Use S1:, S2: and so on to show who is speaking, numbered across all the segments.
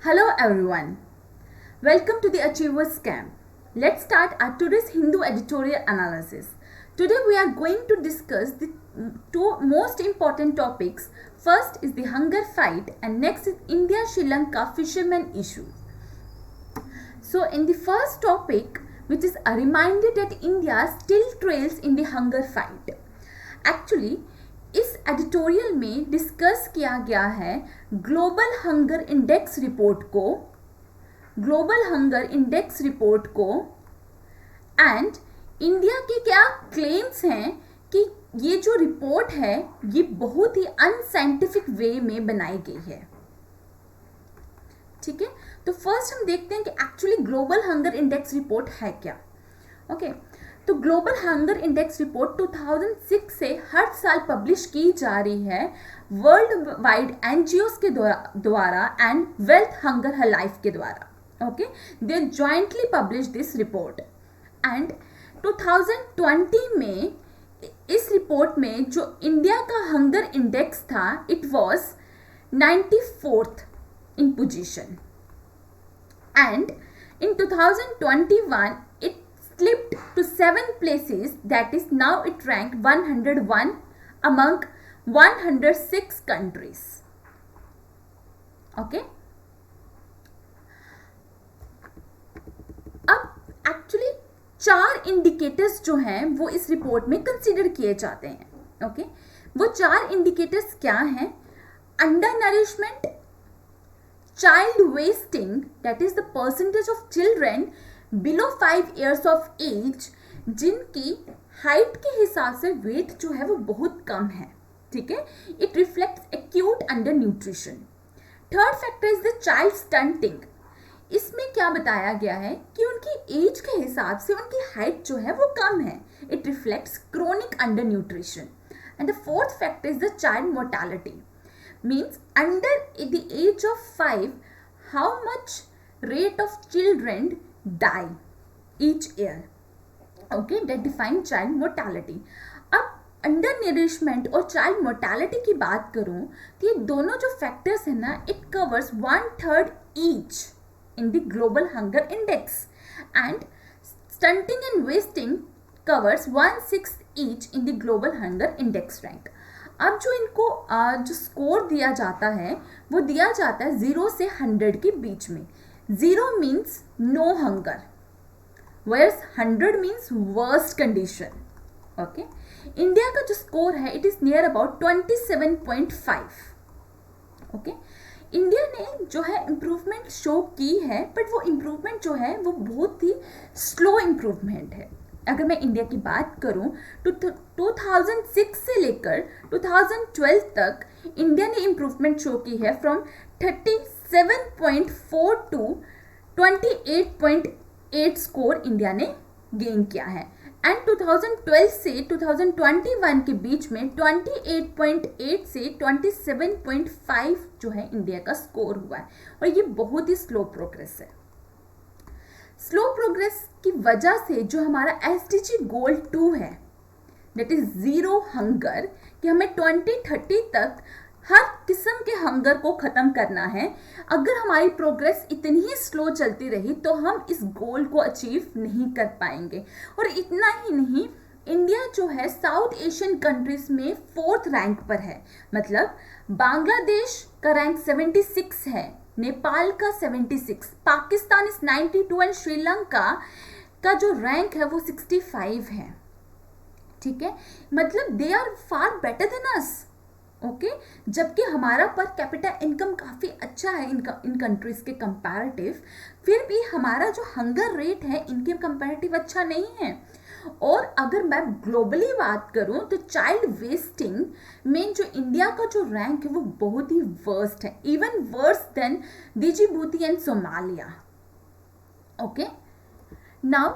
S1: Hello everyone. Welcome to the Achievers Camp. Let's start our today's Hindu editorial analysis. Today we are going to discuss the two most important topics. First is the hunger fight and next is India-Sri Lanka fishermen issue. So in the first topic, which is a reminder that India still trails in the hunger fight. Actually, इस editorial में discuss किया गया है global hunger index report को and India के क्या claims हैं कि ये जो रिपोर्ट है ये बहुत ही अनसाइंटिफिक वे में बनाई गई है. ठीक है, तो फर्स्ट हम देखते हैं कि actually global hunger index report है क्या. ओके, तो ग्लोबल हंगर इंडेक्स रिपोर्ट 2006 से हर साल पब्लिश की जा रही है वर्ल्ड वाइड एनजीओस के द्वारा and wealth hunger her life के द्वारा. Okay, they jointly publish this report and 2020 में इस रिपोर्ट में जो इंडिया का हंगर इंडेक्स था it was 94th in position and in 2021 it slipped to 7 places, that is now it ranked 101 among 106 countries. Okay, अब actually 4 indicators जो हैं वो इस रिपोर्ट में कंसीडर किए जाते हैं. ओके, वो 4 इंडिकेटर्स क्या हैं? Under nourishment, child wasting, that is the percentage of children below 5 years of age जिनकी हाइट के हिसाब से वेट जो है वो बहुत कम है. ठीक है, it reflects acute under nutrition. Third factor is the child stunting. इसमें क्या बताया गया है कि उनकी एज के हिसाब से उनकी हाइट जो है वो कम है. It reflects chronic under nutrition. And the fourth factor is the child mortality. Means under the age of 5 how much rate of children die each year. Okay, that define child mortality. अब under nourishment और child mortality की बात करूं तो ये दोनों जो factors है ना it covers 1/3 each in the global hunger index and stunting and wasting covers 1/6 each in the global hunger index rank. अब जो इनको जो स्कोर दिया जाता है वो दिया जाता है 0 से 100 के बीच में. 0 means no hunger, where's 100 means worst condition. Okay, India का जो स्कोर है it is near about 27.5. Okay, India ने जो है इम्प्रूवमेंट शो की है बट वो इम्प्रूवमेंट जो है वो बहुत ही स्लो इम्प्रूवमेंट है. अगर मैं इंडिया की बात करूं तो 2006 से लेकर 2012 तक इंडिया ने इम्प्रूवमेंट शो की है फ्रॉम 37.4 टू 28.8 स्कोर इंडिया ने गेन किया है. एंड 2012 से 2021 के बीच में 28.8 से 27.5 जो है इंडिया का स्कोर हुआ है और ये बहुत ही स्लो प्रोग्रेस है. स्लो प्रोग्रेस की वजह से जो हमारा एसडीजी गोल 2 है दैट इज जीरो हंगर कि हमें 2030 तक हर किस्म के हंगर को ख़त्म करना है. अगर हमारी प्रोग्रेस इतनी ही स्लो चलती रही तो हम इस गोल को अचीव नहीं कर पाएंगे. और इतना ही नहीं, इंडिया जो है साउथ एशियन कंट्रीज में 4th रैंक पर है. मतलब बांग्लादेश का रैंक 76 है, नेपाल का 76, पाकिस्तान इज 92 एंड श्रीलंका का जो रैंक है वो 65 है. ठीक है, मतलब they are far better than us. Okay, जबकि हमारा पर कैपिटा इनकम काफ़ी अच्छा है इन कंट्रीज़ के कंपैरेटिव, फिर भी हमारा जो हंगर रेट है इनके कंपैरेटिव अच्छा नहीं है. और अगर मैं ग्लोबली बात करूं तो चाइल्ड वेस्टिंग में जो इंडिया का जो रैंक है वो बहुत ही वर्स्ट है, even worse than Djibouti and Somalia. Okay, now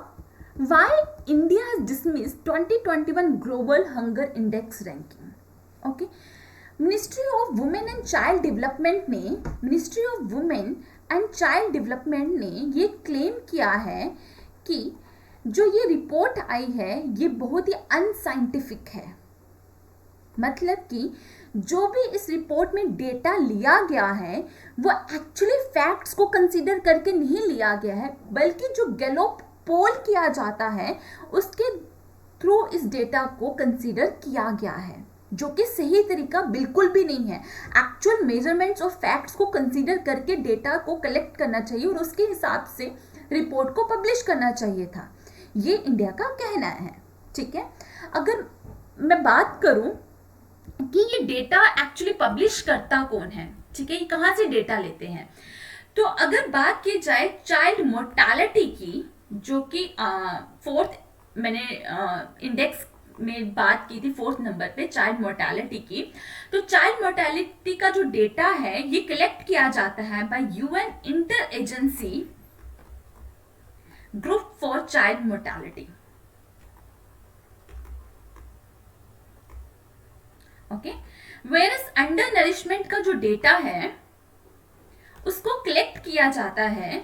S1: why India has dismissed 2021 global hunger index ranking. Okay, ministry of women and child development ने ये क्लेम किया है कि जो ये रिपोर्ट आई है ये बहुत ही अनसाइंटिफिक है. मतलब कि जो भी इस रिपोर्ट में डेटा लिया गया है वो एक्चुअली फैक्ट्स को कंसीडर करके नहीं लिया गया है, बल्कि जो गैलोप पोल किया जाता है उसके थ्रू इस डेटा को कंसीडर किया गया है, जो कि सही तरीका बिल्कुल भी नहीं है। एक्चुअल मेजरमेंट्स और फैक्ट्स को कंसीडर करके डेटा को कलेक्ट करना चाहिए और उसके हिसाब से रिपोर्ट को पब्लिश करना चाहिए था, ये इंडिया का कहना है। ठीक है, अगर मैं बात करूं कि ये डेटा एक्चुअली पब्लिश करता कौन है, ठीक है, ये कहाँ से डेटा लेते हैं, तो अगर बात की जाए चाइल्ड मोर्टालिटी की, जो कि फोर्थ मैंने इंडेक्स में बात की थी, 4th नंबर पे चाइल्ड मोर्टालिटी की, तो चाइल्ड मोर्टालिटी का जो डेटा है ये कलेक्ट किया जाता है bye UN inter agency group for child mortality. Okay, whereas under nourishment का जो डेटा है उसको कलेक्ट किया जाता है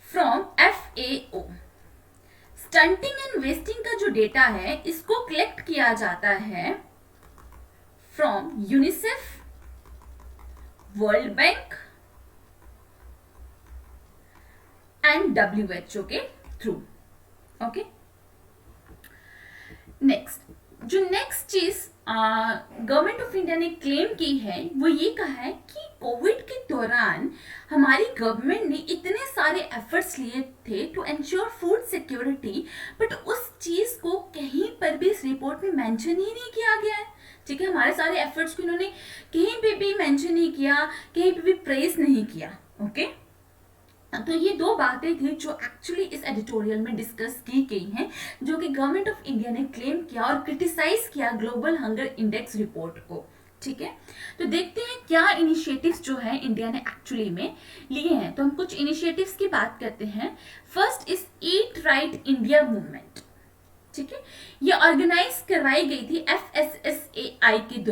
S1: from FAO। Stunting and wasting का जो डेटा है इसको कलेक्ट किया जाता है from UNICEF, world bank and WHO के थ्रू। ओके, नेक्स्ट चीज गवर्नमेंट ऑफ इंडिया ने क्लेम की है वो ये कहा है कि कोविड के दौरान हमारी गवर्नमेंट ने इतने सारे एफर्ट्स लिए थे to ensure food security, but उस चीज को कहीं पर भी इस रिपोर्ट में मेंशन ही नहीं किया गया है। ठीक है, हमारे सारे एफर्ट्स को इन्होंने कहीं पे भी मेंशन नहीं किया, कहीं पे भी प्रेज नहीं किया। ओके, तो ये दो बातें थी जो एक्चुअली इस एडिटोरियल में डिस्कस की गई हैं, जो कि गवर्नमेंट ऑफ इंडिया ने क्लेम किया और क्रिटिसाइज किया ग्लोबल हंगर इंडेक्स रिपोर्ट को। ठीक है, तो देखते हैं क्या इनिशिएटिव्स जो है इंडिया ने एक्चुअली में लिए हैं। तो हम कुछ इनिशिएटिव्स की बात करते हैं। First is eat right India movement. ठीक है, ये ऑर्गेनाइज करवाई गई थी FSSAI के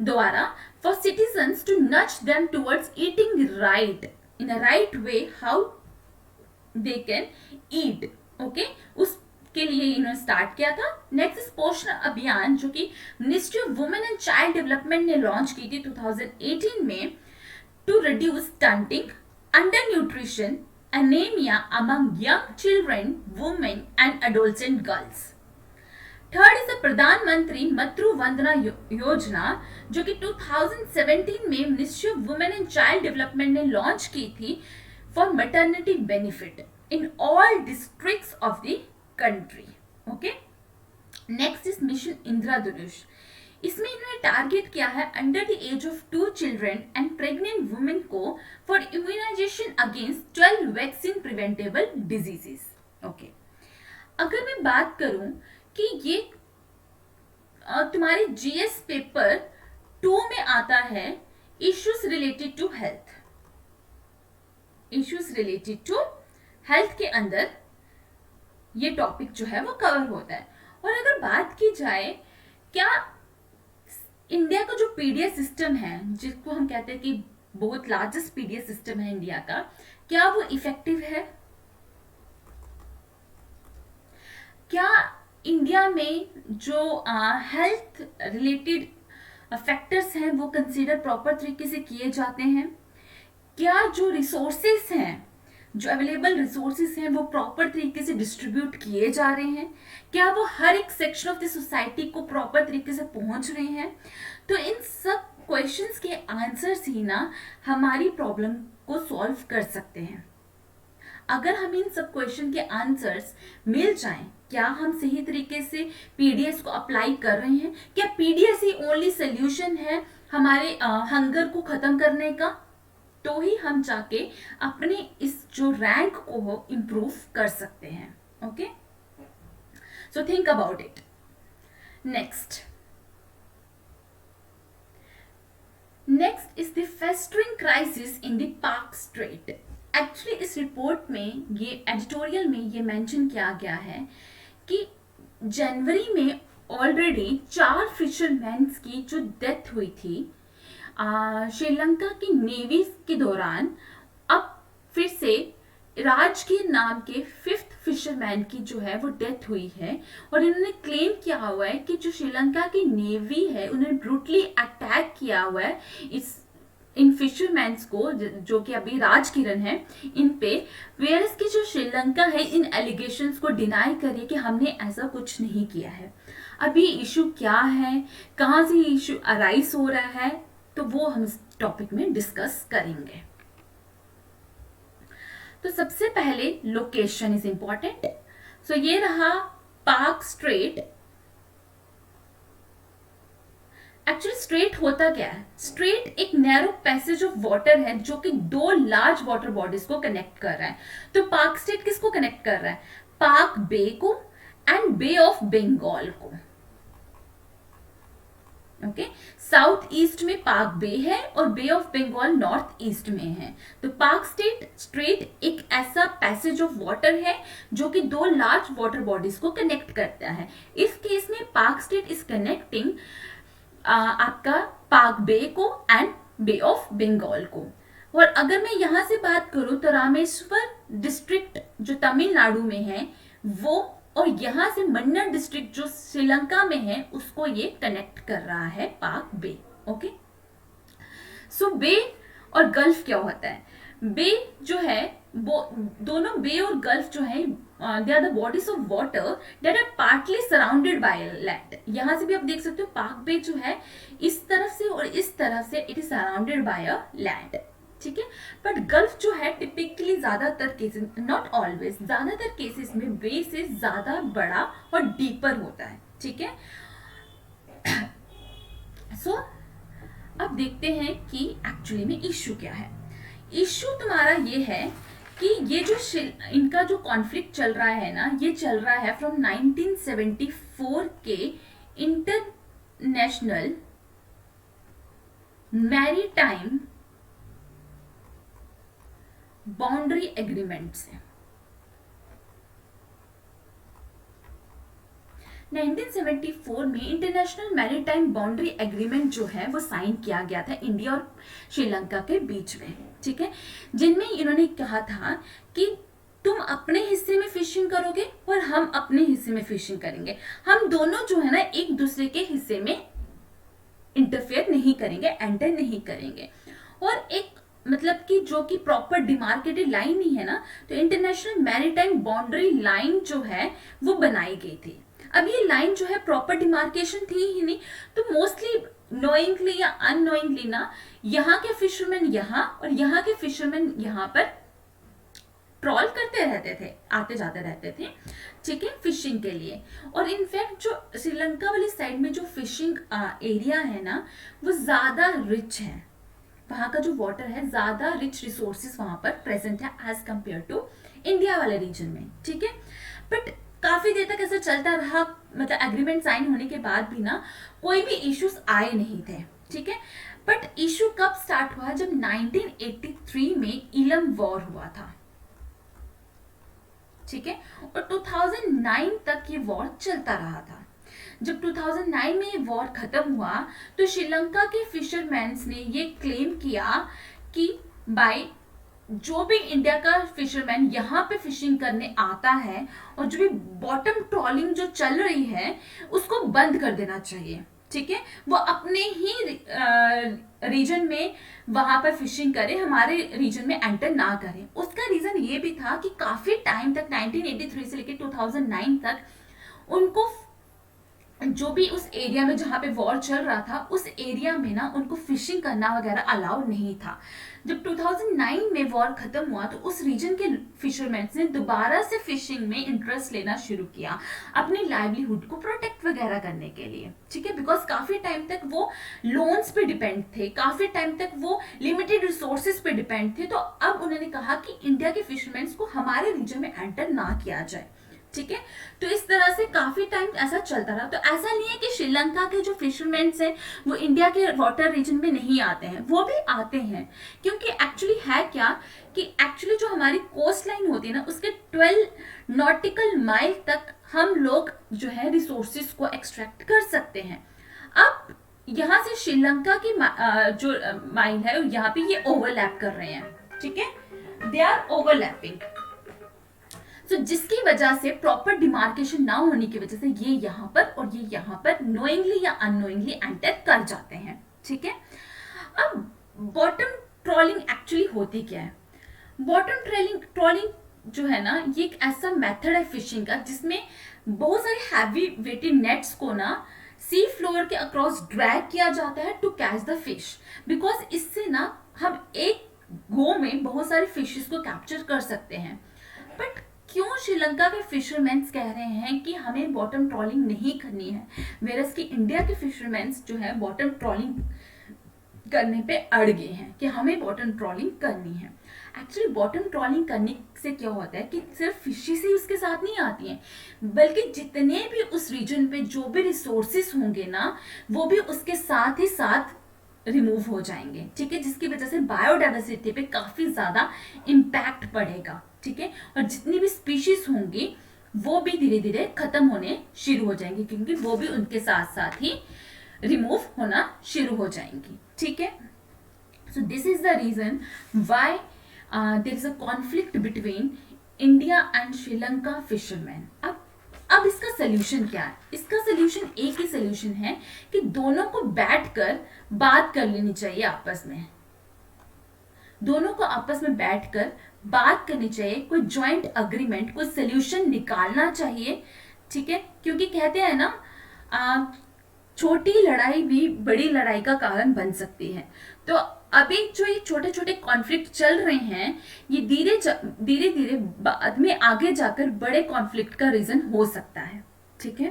S1: द्वारा for citizens to nudge them towards eating right in a right way, how they can eat। Okay, उसके लिए इन्होंने स्टार्ट किया था। नेक्स्ट पोषण अभियान, जो कि ministry of women and child development ने लॉन्च की थी 2018 में, to reduce stunting, under nutrition, anaemia among young children, women and adolescent girls. Third is the Pradhan Mantri Matru Vandana Yojana, जो कि 2017 में ministry of women and child development ने लॉन्च की थी for maternity benefit in all districts of the country. Okay, next is mission Indradhanush. इसमें इन्होंने target किया है under the age of 2 children and pregnant women को for immunization against 12 vaccine preventable diseases. Okay, अगर मैं बात करूं कि ये तुम्हारे GS पेपर 2 में आता है, issues related to health. Issues related to health के अंदर ये टॉपिक जो है वो कवर होता है। और अगर बात की जाए क्या इंडिया का जो पीडीएस सिस्टम है, जिसको हम कहते हैं कि बहुत लार्जेस्ट पीडीएस सिस्टम है इंडिया का, क्या वो इफेक्टिव है? क्या इंडिया में जो हेल्थ रिलेटेड फैक्टर्स हैं वो कंसीडर प्रॉपर तरीके से किए जाते हैं? क्या जो रिसोर्सेस हैं, जो अवेलेबल रिसोर्सेस हैं, वो प्रॉपर तरीके से डिस्ट्रीब्यूट किए जा रहे हैं? क्या वो हर एक सेक्शन ऑफ द सोसाइटी को प्रॉपर तरीके से पहुंच रहे हैं? तो इन सब क्वेश्चंस के आंसर्स ही ना हमारी प्रॉब्लम को सॉल्व कर सकते हैं। अगर हम इन सब क्वेश्चन के आंसर्स मिल जाएं, क्या हम सही तरीके से पीडीएस को अप्लाई कर रहे हैं? क्या पीडीएस ही ओनली सोल्यूशन है हमारे हंगर को खत्म करने का? तो ही हम जाके अपने इस जो रैंक को इम्प्रूव कर सकते हैं। Okay, so think about it. Next is the festering crisis in the Palk strait. Actually इस रिपोर्ट में, ये एडिटोरियल में ये मेंशन किया गया है कि जनवरी में ऑलरेडी 4 फिशरमैन की जो डेथ हुई थी श्रीलंका की नेवी के दौरान, अब फिर से राजगीर नाम के 5th फिशरमैन की जो है वो डेथ हुई है, और इन्होंने क्लेम किया हुआ है कि जो श्रीलंका की नेवी है उन्होंने ब्रूटली अटैक किया हुआ है इन फिशरमैन्स को, जो कि अभी राजकिरण है इन पे। वेयरस की जो श्रीलंका है इन एलिगेशंस को डिनाई करिए कि हमने ऐसा कुछ नहीं किया है। अभी इशू क्या है, कहाँ से इशू अराइज हो रहा है, तो वो हम इस टॉपिक में डिस्कस करेंगे। तो सबसे पहले लोकेशन इज इंपॉर्टेंट। सो ये रहा पार्क स्ट्रेट। एक्चुअली स्ट्रेट होता क्या है? स्ट्रेट एक नैरो पैसेज ऑफ वाटर है जो कि दो लार्ज वाटर बॉडीज को कनेक्ट कर रहा है। तो पार्क स्ट्रेट किसको कनेक्ट कर रहा है? पार्क बे को एंड बे ऑफ बंगाल को। ओके, साउथ ईस्ट में पार्क बे है और बे ऑफ बंगाल नॉर्थ ईस्ट में है। तो पार्क स्ट्रेट एक ऐसा पैसेज ऑफ वाटर है जो कि दो लार्ज वाटर बॉडीज को कनेक्ट करता है। इस केस में पार्क स्ट्रेट इज कनेक्टिंग आपका पार्क बे को एंड बे ऑफ बंगाल को। और अगर मैं यहां से बात करूं तो रामेश्वर डिस्ट्रिक्ट जो तमिलनाडु में है वो, और यहां से मन्नार डिस्ट्रिक्ट जो श्रीलंका में है, उसको ये कनेक्ट कर रहा है पार्क बे। ओके, सो बे और गल्फ क्या होता है? बे जो है वो दोनों बे और गल्फ जो है they are the bodies of water that are partly surrounded by land. यहां से भी आप देख सकते हो पार्क बे जो है इस तरफ से और इस तरफ से it is surrounded by a land. ठीक है, बट गल्फ जो है टिपिकली ज्यादातर केसेस, नॉट ऑलवेज, ज्यादातर केसेस में बे से ज्यादा बड़ा और डीपर होता है। ठीक है, सो अब देखते हैं कि एक्चुअली में इश्यू क्या है। इश्यू तुम्हारा ये है कि ये जो इनका जो कॉन्फ्लिक्ट चल रहा है ना, ये चल रहा है फ्रॉम 1974 के इंटरनेशनल मैरीटाइम बाउंड्री एग्रीमेंट से। 1974 में इंटरनेशनल मैरीटाइम बाउंड्री एग्रीमेंट जो है वो साइन किया गया था इंडिया और श्रीलंका के बीच में। ठीक है, जिनमें इन्होंने कहा था कि तुम अपने हिस्से में फिशिंग करोगे और हम अपने हिस्से में फिशिंग करेंगे। हम दोनों जो है ना एक दूसरे के हिस्से में इंटरफेयर नहीं करेंगे, एंटर नहीं करेंगे। और एक मतलब कि जो कि प्रॉपर डिमार्केटेड लाइन ही है ना, तो इंटरनेशनल मैरीटाइम बाउंड्री लाइन जो है वो बनाई गई थी। अब ये लाइन जो है प्रॉपर डिमार्केशन थी ही नहीं, तो मोस्टली नोइंगली या अननोइंगली ना यहाँ के फिशरमैन यहाँ और यहाँ के फिशरमैन यहाँ पर ट्रॉल करते रहते थे, आते जाते रहते थे। ठीक है, फिशिंग के लिए। और इनफैक्ट जो श्रीलंका वाली साइड में जो फिशिंग एरिया है ना वो ज्यादा रिच है, वहां का जो वाटर है ज्यादा रिच रिसोर्सेज वहां पर प्रेजेंट है एज कंपेयर टू इंडिया वाले रीजन में। ठीक है, बट काफी देर तक ऐसा चलता रहा, मतलब एग्रीमेंट साइन होने के बाद भी ना कोई भी इश्यूज आए नहीं थे। ठीक है, बट इशू कब स्टार्ट हुआ? जब 1983 में इलम वॉर हुआ था। ठीक है, और 2009 तक ये वॉर चलता रहा था। जब 2009 में ये वॉर खत्म हुआ तो श्रीलंका के फिशरमैन्स ने ये क्लेम किया कि बाय जो भी इंडिया का फिशरमैन यहाँ पे फिशिंग करने आता है और जो भी बॉटम ट्रॉलिंग जो चल रही है उसको बंद कर देना चाहिए। ठीक है, वो अपने ही रीजन में वहां पर फिशिंग करे, हमारे रीजन में एंटर ना करें। उसका रीजन ये भी था कि काफी टाइम तक 1983 से लेकर 2009 तक उनको जो भी उस एरिया में जहां पे वॉर चल रहा था उस एरिया में ना उनको फिशिंग करना वगैरह अलाउ नहीं था। जब 2009 में वॉर खत्म हुआ तो उस रीजन के फिशरमैन ने दोबारा से फिशिंग में इंटरेस्ट लेना शुरू किया अपनी लाइवलीहुड को प्रोटेक्ट वगैरह करने के लिए। ठीक है, बिकॉज काफी टाइम तक वो लोन्स पे डिपेंड थे, काफी टाइम तक वो लिमिटेड रिसोर्सेज पे डिपेंड थे। तो अब उन्होंने कहा कि इंडिया के फिशरमैन को हमारे रीजन में एंटर ना किया जाए। ठीक है, तो इस तरह से काफी टाइम ऐसा चलता रहा। तो ऐसा नहीं है कि श्रीलंका के जो फिशरमैन हैं वो इंडिया के वाटर रीजन में नहीं आते हैं, वो भी आते हैं। क्योंकि एक्चुअली है क्या कि एक्चुअली जो हमारी कोस्ट लाइन होती है ना उसके 12 नॉटिकल माइल तक हम लोग जो है रिसोर्सेज को एक्सट्रैक्ट कर सकते हैं। अब यहाँ से श्रीलंका की जो माइल है यहाँ पे ये ओवरलैप कर रहे हैं। ठीक है, दे आर ओवरलैपिंग। सो जिसकी वजह से प्रॉपर डिमार्केशन ना होने की वजह से ये यहाँ पर और ये यहाँ पर नोइंगली या अननोइंगली एंटर कर जाते हैं, ठीक है। अब बॉटम ट्रॉलिंग एक्चुअली होती क्या है? बॉटम ट्रॉलिंग जो है ना, ये एक ऐसा मेथड है फिशिंग का जिसमें बहुत सारे हैवी वेटेड नेट्स को ना सी फ्लोर के अक्रॉस ड्रैग किया जाता है to catch the fish, because इससे ना हम एक गो में बहुत सारे फिशेस को कैप्चर कर सकते हैं। बट क्यों श्रीलंका के फिशरमैन्स कह रहे हैं कि हमें बॉटम ट्रॉलिंग नहीं करनी है, वेरस कि इंडिया के फिशरमैन्स जो है बॉटम ट्रॉलिंग करने पे अड़ गए हैं कि हमें बॉटम ट्रॉलिंग करनी है। एक्चुअली बॉटम ट्रॉलिंग करने से क्या होता है कि सिर्फ फिशेस ही उसके साथ नहीं आती हैं, बल्कि जितने भी उस रीजन पे जो भी रिसोर्सेस होंगे ना, वो भी उसके साथ ही साथ रिमूव हो जाएंगे, ठीक है, जिसकी वजह से बायोडाइवर्सिटी पे काफी ज्यादा इम्पैक्ट पड़ेगा, ठीक है। और जितनी भी स्पीशीज होंगी वो भी धीरे धीरे खत्म होने शुरू हो जाएंगी, क्योंकि वो भी उनके साथ साथ ही रिमूव होना शुरू हो जाएंगी, ठीक है। So this is the reason why there is a conflict between India and Sri Lanka fisherman. अब इसका सोल्यूशन क्या है? इसका सोल्यूशन एक ही सोल्यूशन है कि दोनों को बैठकर बात कर लेनी चाहिए आपस में, दोनों को आपस में बैठकर बात करनी चाहिए, कोई जॉइंट अग्रीमेंट, कोई सोल्यूशन निकालना चाहिए, ठीक है। क्योंकि कहते हैं ना, छोटी लड़ाई भी बड़ी लड़ाई का कारण बन सकती है। तो अभी जो ये छोटे छोटे कॉन्फ्लिक्ट चल रहे हैं, ये धीरे धीरे बाद में आगे जाकर बड़े कॉन्फ्लिक्ट का रीजन हो सकता है, ठीक है।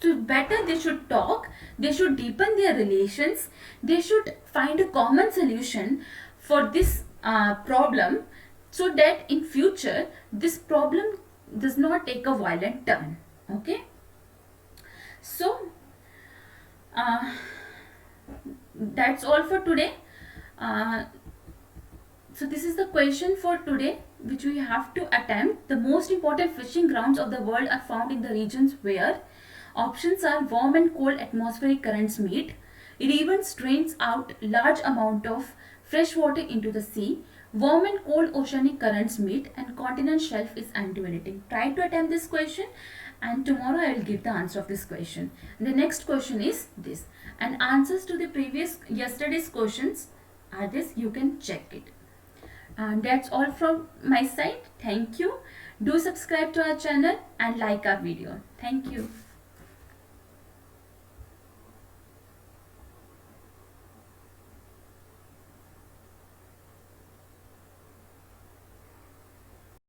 S1: तो better they should talk, they should deepen their relations, they should find a common solution for this problem, so that in future this problem does not take a violent turn. Okay, so that's all for today. So this is the question for today which we have to attempt. The most important fishing grounds of the world are found in the regions where options are warm and cold atmospheric currents meet. It even drains out large amount of fresh water into the sea. Warm and cold oceanic currents meet and continental shelf is anticipating. Try to attempt this question and tomorrow I will give the answer of this question. The next question is this, and answers to the yesterday's questions are this. You can check it. And that's all from my side. Thank you. Do subscribe to our channel and like our video. Thank you.